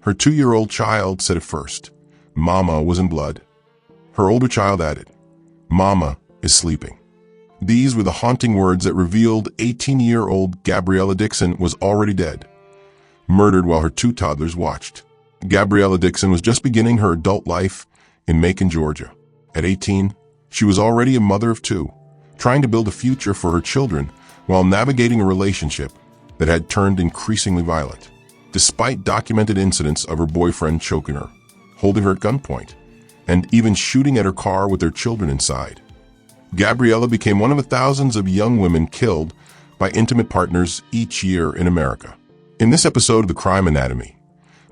Her 2-year-old child said it first. Mama was in blood. Her older child added, Mama is sleeping. These were the haunting words that revealed 18-year-old Gabriella Dixon was already dead, murdered while her 2 toddlers watched. Gabriella Dixon was just beginning her adult life in Macon, Georgia. At 18, she was already a mother of 2, trying to build a future for her children while navigating a relationship that had turned increasingly violent. Despite documented incidents of her boyfriend choking her, holding her at gunpoint, and even shooting at her car with their children inside, Gabriella became one of the thousands of young women killed by intimate partners each year in America. In this episode of The Crime Anatomy,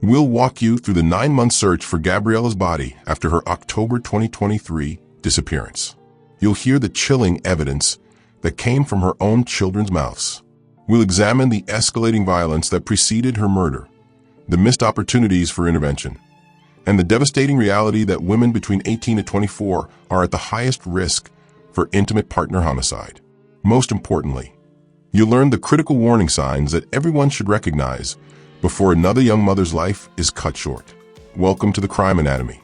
we'll walk you through the 9-month search for Gabriella's body after her October 2023 disappearance. You'll hear the chilling evidence that came from her own children's mouths. We'll examine the escalating violence that preceded her murder, the missed opportunities for intervention, and the devastating reality that women between 18 and 24 are at the highest risk for intimate partner homicide. Most importantly, you'll learn the critical warning signs that everyone should recognize before another young mother's life is cut short. Welcome to The Crime Anatomy,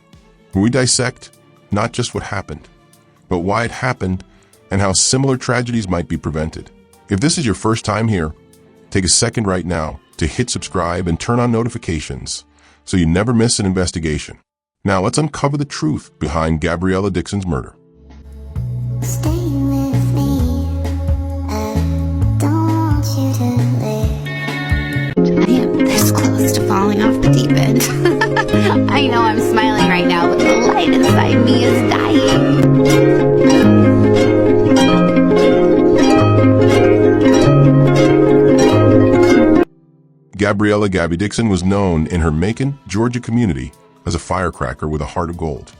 where we dissect not just what happened, but why it happened and how similar tragedies might be prevented. If this is your first time here, take a second right now to hit subscribe and turn on notifications so you never miss an investigation. Now let's uncover the truth behind Gabriella Dixon's murder. Stay with me, I don't want you to leave. I am this close to falling off the deep end. I know I'm smiling right now, but the light inside me is dying. Gabriella "Gabby" Dixon was known in her Macon, Georgia community as a firecracker with a heart of gold.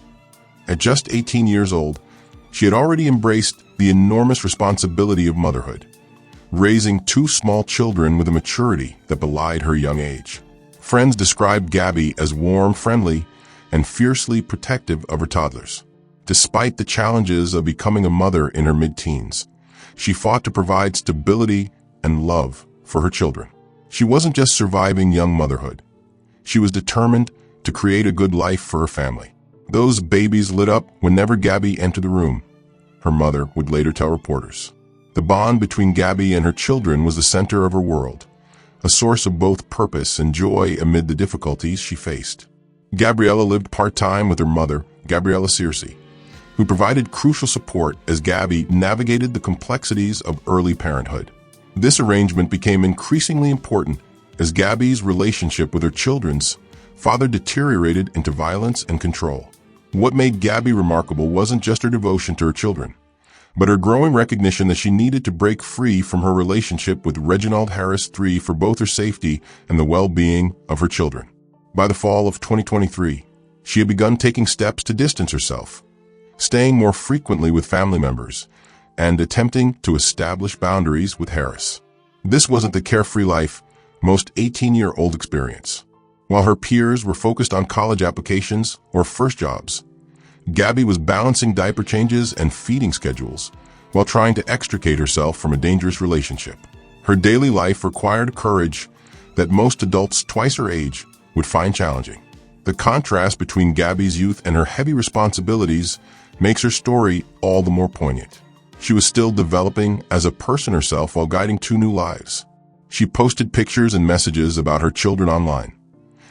At just 18 years old, she had already embraced the enormous responsibility of motherhood, raising 2 small children with a maturity that belied her young age. Friends described Gabby as warm, friendly, and fiercely protective of her toddlers. Despite the challenges of becoming a mother in her mid-teens, she fought to provide stability and love for her children. She wasn't just surviving young motherhood. She was determined to create a good life for her family. Those babies lit up whenever Gabby entered the room, her mother would later tell reporters. The bond between Gabby and her children was the center of her world, a source of both purpose and joy amid the difficulties she faced. Gabriella lived part-time with her mother, Gabriella Searcy, who provided crucial support as Gabby navigated the complexities of early parenthood. This arrangement became increasingly important as Gabby's relationship with her children's father deteriorated into violence and control. What made Gabby remarkable wasn't just her devotion to her children, but her growing recognition that she needed to break free from her relationship with Reginald Harris III for both her safety and the well-being of her children. By the fall of 2023, she had begun taking steps to distance herself, staying more frequently with family members, and attempting to establish boundaries with Harris. This wasn't the carefree life most 18-year-olds experience. While her peers were focused on college applications or first jobs, Gabby was balancing diaper changes and feeding schedules while trying to extricate herself from a dangerous relationship. Her daily life required courage that most adults twice her age would find challenging. The contrast between Gabby's youth and her heavy responsibilities makes her story all the more poignant. She was still developing as a person herself while guiding 2 new lives. She posted pictures and messages about her children online,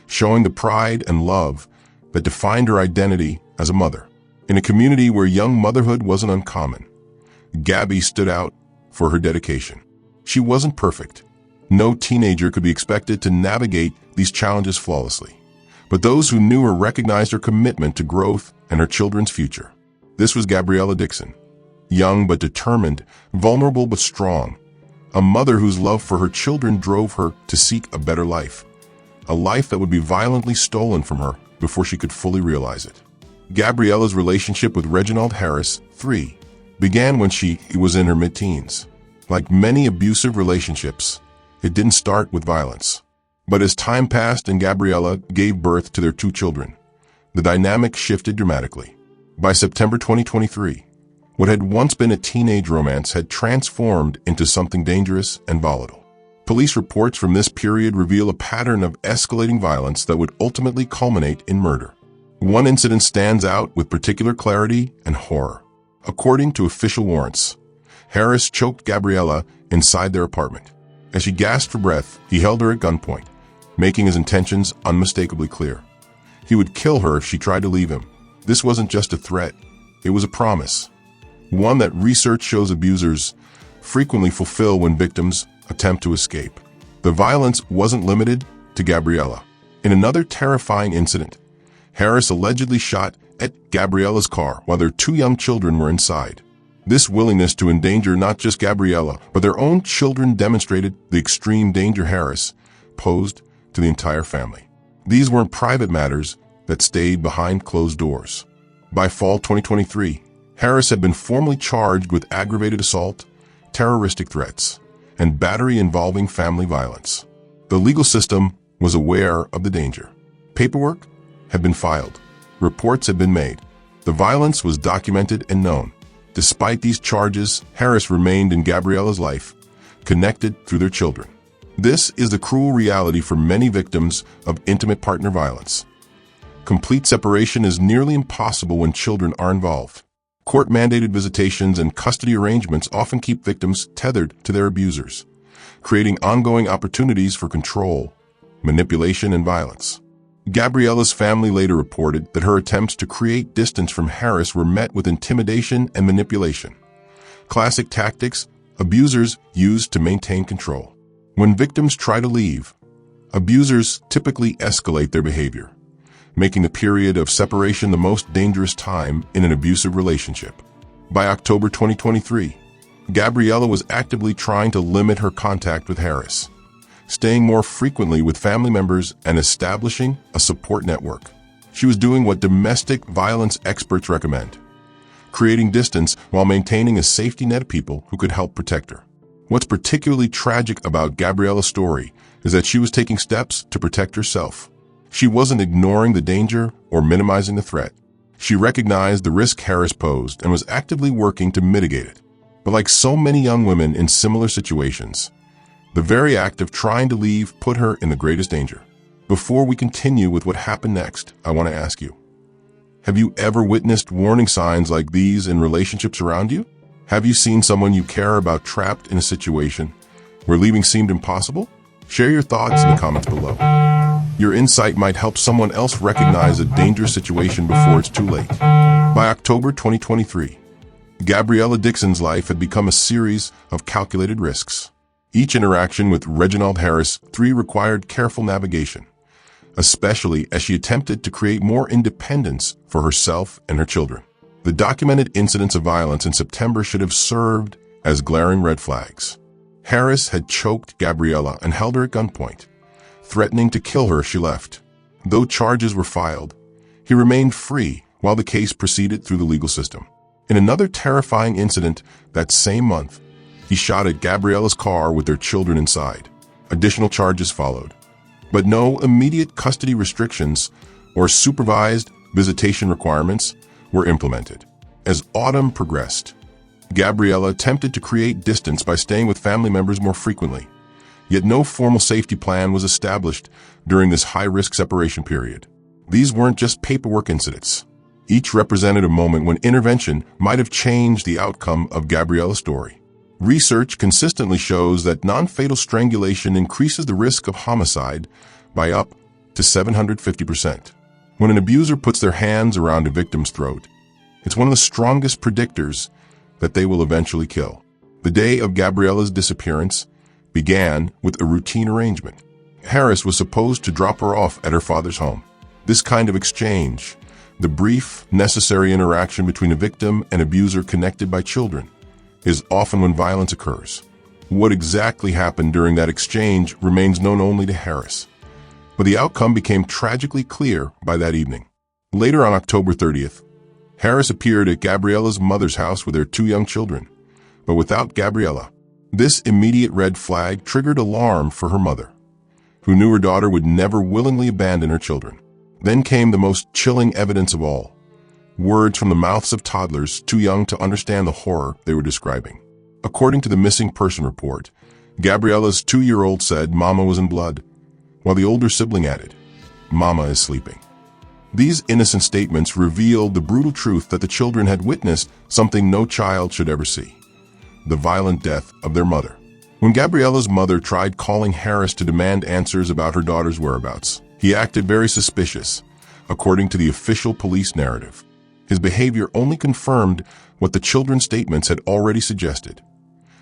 showing the pride and love that defined her identity as a mother. In a community where young motherhood wasn't uncommon, Gabby stood out for her dedication. She wasn't perfect. No teenager could be expected to navigate these challenges flawlessly, but those who knew her recognized her commitment to growth and her children's future. This was Gabriella Dixon, young but determined, vulnerable but strong, a mother whose love for her children drove her to seek a better life, a life that would be violently stolen from her before she could fully realize it. Gabriella's relationship with Reginald Harris III began when she was in her mid-teens. Like many abusive relationships, it didn't start with violence. But as time passed and Gabriella gave birth to their 2 children, the dynamic shifted dramatically. By September 2023, what had once been a teenage romance had transformed into something dangerous and volatile. Police reports from this period reveal a pattern of escalating violence that would ultimately culminate in murder. One incident stands out with particular clarity and horror. According to official warrants, Harris choked Gabriella inside their apartment. As she gasped for breath, he held her at gunpoint, making his intentions unmistakably clear. He would kill her if she tried to leave him. This wasn't just a threat, it was a promise. One that research shows abusers frequently fulfill when victims attempt to escape. The violence wasn't limited to Gabriella. In another terrifying incident, Harris allegedly shot at Gabriella's car while their two young children were inside. This willingness to endanger not just Gabriella, but their own children demonstrated the extreme danger Harris posed to the entire family. These weren't private matters that stayed behind closed doors. By fall 2023, Harris had been formally charged with aggravated assault, terroristic threats, and battery involving family violence. The legal system was aware of the danger. Paperwork had been filed. Reports had been made. The violence was documented and known. Despite these charges, Harris remained in Gabriella's life, connected through their children. This is the cruel reality for many victims of intimate partner violence. Complete separation is nearly impossible when children are involved. Court-mandated visitations and custody arrangements often keep victims tethered to their abusers, creating ongoing opportunities for control, manipulation, and violence. Gabriella's family later reported that her attempts to create distance from Harris were met with intimidation and manipulation, classic tactics abusers use to maintain control. When victims try to leave, abusers typically escalate their behavior, making the period of separation the most dangerous time in an abusive relationship. By October 2023, Gabriella was actively trying to limit her contact with Harris, staying more frequently with family members and establishing a support network. She was doing what domestic violence experts recommend, creating distance while maintaining a safety net of people who could help protect her. What's particularly tragic about Gabriella's story is that she was taking steps to protect herself. She wasn't ignoring the danger or minimizing the threat. She recognized the risk Harris posed and was actively working to mitigate it. But like so many young women in similar situations, the very act of trying to leave put her in the greatest danger. Before we continue with what happened next, I want to ask you, have you ever witnessed warning signs like these in relationships around you? Have you seen someone you care about trapped in a situation where leaving seemed impossible? Share your thoughts in the comments below. Your insight might help someone else recognize a dangerous situation before it's too late. By October 2023, Gabriella Dixon's life had become a series of calculated risks. Each interaction with Reginald Harris III required careful navigation, especially as she attempted to create more independence for herself and her children. The documented incidents of violence in September should have served as glaring red flags. Harris had choked Gabriella and held her at gunpoint, threatening to kill her if she left. Though charges were filed, he remained free while the case proceeded through the legal system. In another terrifying incident that same month, he shot at Gabriella's car with their children inside. Additional charges followed, but no immediate custody restrictions or supervised visitation requirements were implemented. As autumn progressed, Gabriella attempted to create distance by staying with family members more frequently, yet no formal safety plan was established during this high-risk separation period. These weren't just paperwork incidents. Each represented a moment when intervention might have changed the outcome of Gabriella's story. Research consistently shows that non-fatal strangulation increases the risk of homicide by up to 750%. When an abuser puts their hands around a victim's throat, it's one of the strongest predictors that they will eventually kill. The day of Gabriella's disappearance began with a routine arrangement. Harris was supposed to drop her off at her father's home. This kind of exchange, the brief, necessary interaction between a victim and abuser connected by children, is often when violence occurs. What exactly happened during that exchange remains known only to Harris, but the outcome became tragically clear by that evening. Later on October 30th, Harris appeared at Gabriella's mother's house with their two young children, but without Gabriella. This immediate red flag triggered alarm for her mother, who knew her daughter would never willingly abandon her children. Then came the most chilling evidence of all. Words from the mouths of toddlers too young to understand the horror they were describing. According to the missing person report, Gabriella's 2-year-old said Mama was in blood, while the older sibling added, Mama is sleeping. These innocent statements revealed the brutal truth that the children had witnessed something no child should ever see: the violent death of their mother. When Gabriella's mother tried calling Harris to demand answers about her daughter's whereabouts, he acted very suspicious, according to the official police narrative. His behavior only confirmed what the children's statements had already suggested.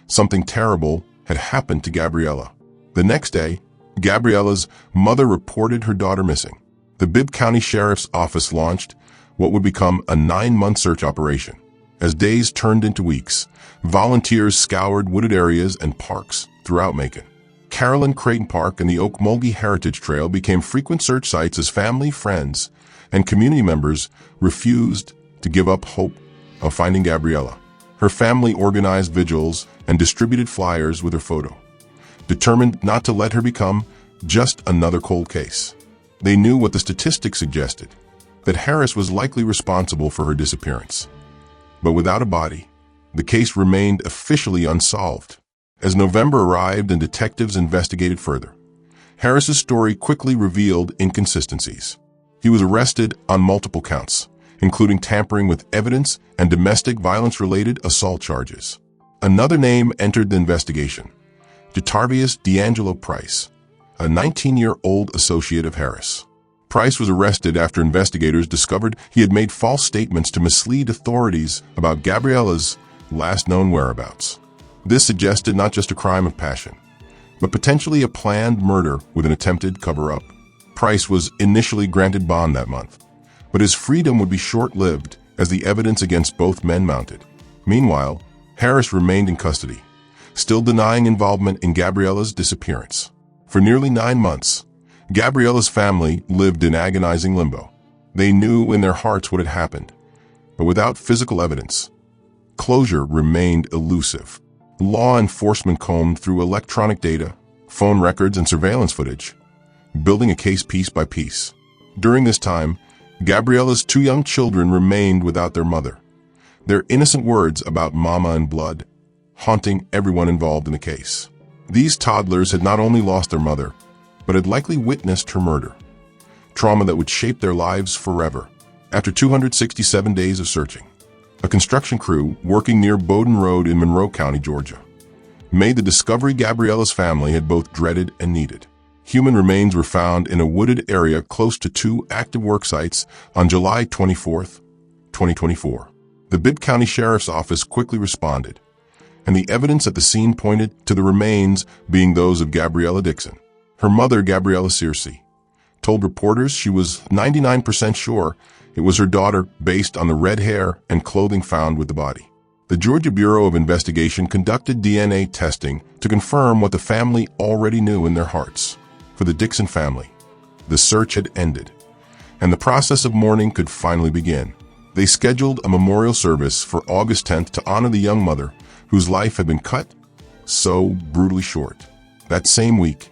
Something terrible had happened to Gabriella. The next day, Gabriella's mother reported her daughter missing. The Bibb County Sheriff's Office launched what would become a 9-month search operation. As days turned into weeks, volunteers scoured wooded areas and parks throughout Macon. Carolyn Creighton Park and the Okmulgee Heritage Trail became frequent search sites as family, friends, and community members refused to give up hope of finding Gabriella. Her family organized vigils and distributed flyers with her photo, determined not to let her become just another cold case. They knew what the statistics suggested, that Harris was likely responsible for her disappearance. But without a body, the case remained officially unsolved. As November arrived and detectives investigated further, Harris's story quickly revealed inconsistencies. He was arrested on multiple counts, including tampering with evidence and domestic violence-related assault charges. Another name entered the investigation: Jatarvius D'Angelo Price, a 19-year-old associate of Harris. Price was arrested after investigators discovered he had made false statements to mislead authorities about Gabriella's last known whereabouts. This suggested not just a crime of passion, but potentially a planned murder with an attempted cover-up. Price was initially granted bond that month, but his freedom would be short-lived as the evidence against both men mounted. Meanwhile, Harris remained in custody, still denying involvement in Gabriella's disappearance. For nearly 9 months, Gabriella's family lived in agonizing limbo. They knew in their hearts what had happened, but without physical evidence, closure remained elusive. Law enforcement combed through electronic data, phone records, and surveillance footage, building a case piece by piece. During this time, Gabriella's 2 young children remained without their mother, their innocent words about Mama and blood haunting everyone involved in the case. These toddlers had not only lost their mother, but had likely witnessed her murder, trauma that would shape their lives forever. After 267 days of searching, a construction crew working near Bowden Road in Monroe County, Georgia, made the discovery Gabriella's family had both dreaded and needed. Human remains were found in a wooded area close to 2 active work sites on July 24, 2024. The Bibb County Sheriff's Office quickly responded, and the evidence at the scene pointed to the remains being those of Gabriella Dixon. Her mother, Gabriella Searcy, told reporters she was 99% sure it was her daughter based on the red hair and clothing found with the body. The Georgia Bureau of Investigation conducted DNA testing to confirm what the family already knew in their hearts. For the Dixon family, the search had ended, and the process of mourning could finally begin. They scheduled a memorial service for August 10th to honor the young mother whose life had been cut so brutally short. That same week,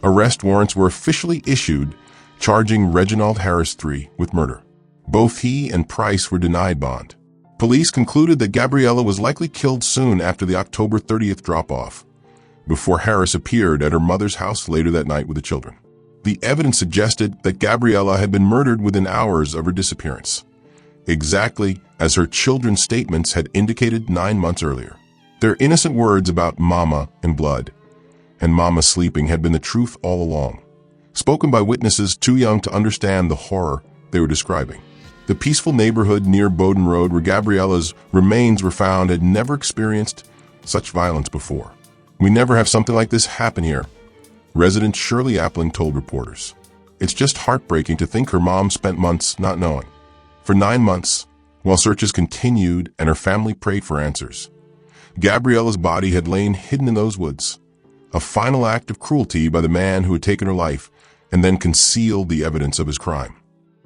arrest warrants were officially issued charging Reginald Harris III with murder. Both he and Price were denied bond. Police concluded that Gabriella was likely killed soon after the October 30th drop-off, before Harris appeared at her mother's house later that night with the children. The evidence suggested that Gabriella had been murdered within hours of her disappearance, exactly as her children's statements had indicated 9 months earlier. Their innocent words about Mama and blood and Mama sleeping had been the truth all along, spoken by witnesses too young to understand the horror they were describing. The peaceful neighborhood near Bowden Road where Gabriella's remains were found had never experienced such violence before. "We never have something like this happen here," resident Shirley Appling told reporters. "It's just heartbreaking to think her mom spent months not knowing." For 9 months, while searches continued and her family prayed for answers, Gabriella's body had lain hidden in those woods, a final act of cruelty by the man who had taken her life and then concealed the evidence of his crime.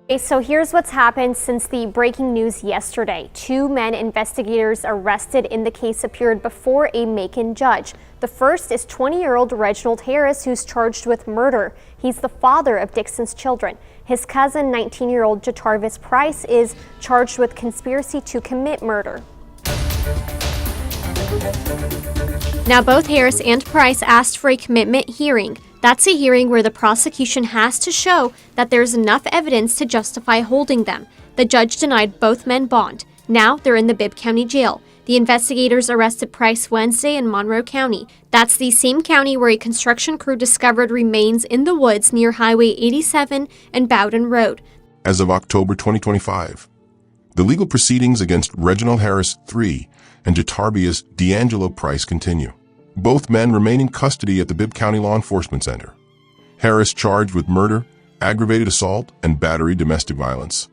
Okay, so here's what's happened since the breaking news yesterday. 2 men investigators arrested in the case appeared before a Macon judge. The first is 20-year-old Reginald Harris, who's charged with murder. He's the father of Dixon's children. His cousin, 19-year-old Jatarvius Price, is charged with conspiracy to commit murder. Now, both Harris and Price asked for a commitment hearing. That's a hearing where the prosecution has to show that there's enough evidence to justify holding them. The judge denied both men bond. Now they're in the Bibb County Jail. The investigators arrested Price Wednesday in Monroe County. That's the same county where a construction crew discovered remains in the woods near Highway 87 and Bowden Road. As of October 2025, the legal proceedings against Reginald Harris III and Jatarbius D'Angelo Price continue. Both men remain in custody at the Bibb County Law Enforcement Center. Harris charged with murder, aggravated assault, and battery domestic violence,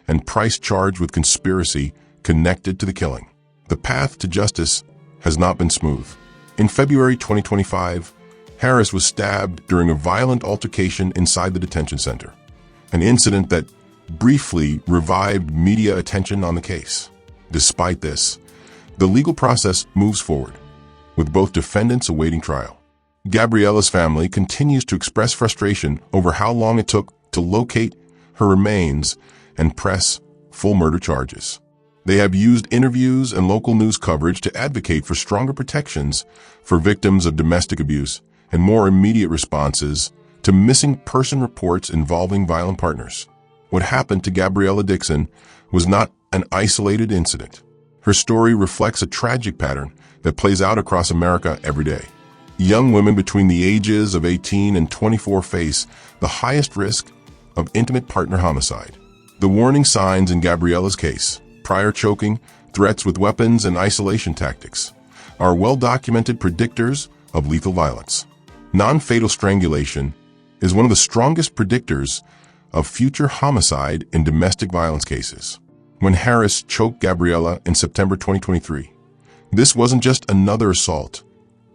and Price charged with conspiracy connected to the killing. The path to justice has not been smooth. In February 2025, Harris was stabbed during a violent altercation inside the detention center, an incident that briefly revived media attention on the case. Despite this, the legal process moves forward, with both defendants awaiting trial. Gabriella's family continues to express frustration over how long it took to locate her remains and press full murder charges. They have used interviews and local news coverage to advocate for stronger protections for victims of domestic abuse and more immediate responses to missing person reports involving violent partners. What happened to Gabriella Dixon was not an isolated incident. Her story reflects a tragic pattern that plays out across America every day. Young women between the ages of 18 and 24 face the highest risk of intimate partner homicide. The warning signs in Gabriella's case, prior choking, threats with weapons, and isolation tactics, are well-documented predictors of lethal violence. Non-fatal strangulation is one of the strongest predictors of future homicide in domestic violence cases. When Harris choked Gabriella in September 2023, this wasn't just another assault.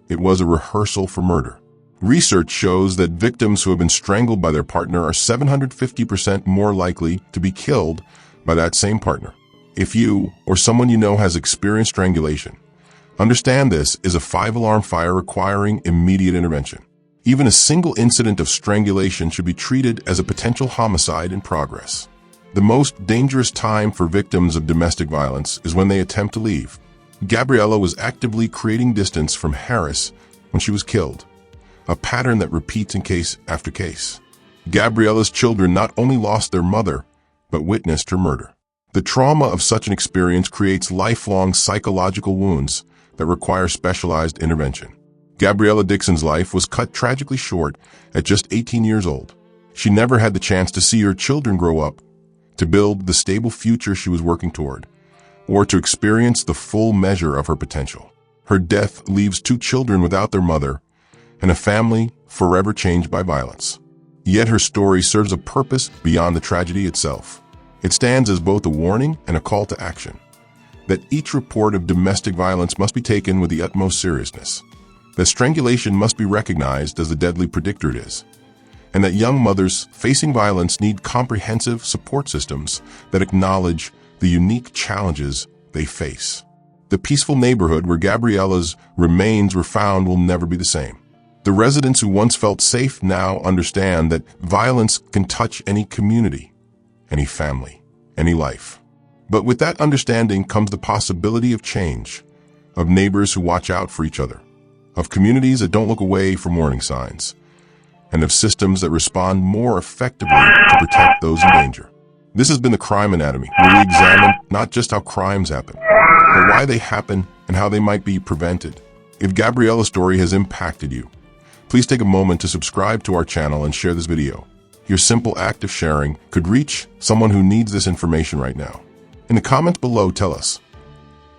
It was a rehearsal for murder. Research shows that victims who have been strangled by their partner are 750% more likely to be killed by that same partner. If you or someone you know has experienced strangulation, understand this is a 5-alarm fire requiring immediate intervention. Even a single incident of strangulation should be treated as a potential homicide in progress. The most dangerous time for victims of domestic violence is when they attempt to leave. Gabriella was actively creating distance from Harris when she was killed, a pattern that repeats in case after case. Gabriella's children not only lost their mother, but witnessed her murder. The trauma of such an experience creates lifelong psychological wounds that require specialized intervention. Gabriella Dixon's life was cut tragically short at just 18 years old. She never had the chance to see her children grow up, to build the stable future she was working toward, or to experience the full measure of her potential. Her death leaves 2 children without their mother and a family forever changed by violence. Yet her story serves a purpose beyond the tragedy itself. It stands as both a warning and a call to action, that each report of domestic violence must be taken with the utmost seriousness, that strangulation must be recognized as the deadly predictor it is, and that young mothers facing violence need comprehensive support systems that acknowledge the unique challenges they face. The peaceful neighborhood where Gabriella's remains were found will never be the same. The residents who once felt safe now understand that violence can touch any community, any family, any life. But with that understanding comes the possibility of change, of neighbors who watch out for each other, of communities that don't look away from warning signs, and of systems that respond more effectively to protect those in danger. This has been the Crime Anatomy, where we examine not just how crimes happen, but why they happen and how they might be prevented. If Gabriella's story has impacted you, please take a moment to subscribe to our channel and share this video. Your simple act of sharing could reach someone who needs this information right now. In the comments below, tell us,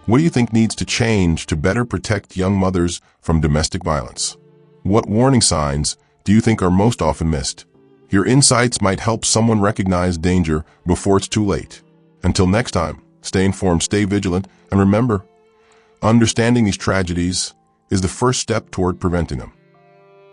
what do you think needs to change to better protect young mothers from domestic violence? What warning signs do you think are most often missed? Your insights might help someone recognize danger before it's too late. Until next time, stay informed, stay vigilant, and remember, understanding these tragedies is the first step toward preventing them.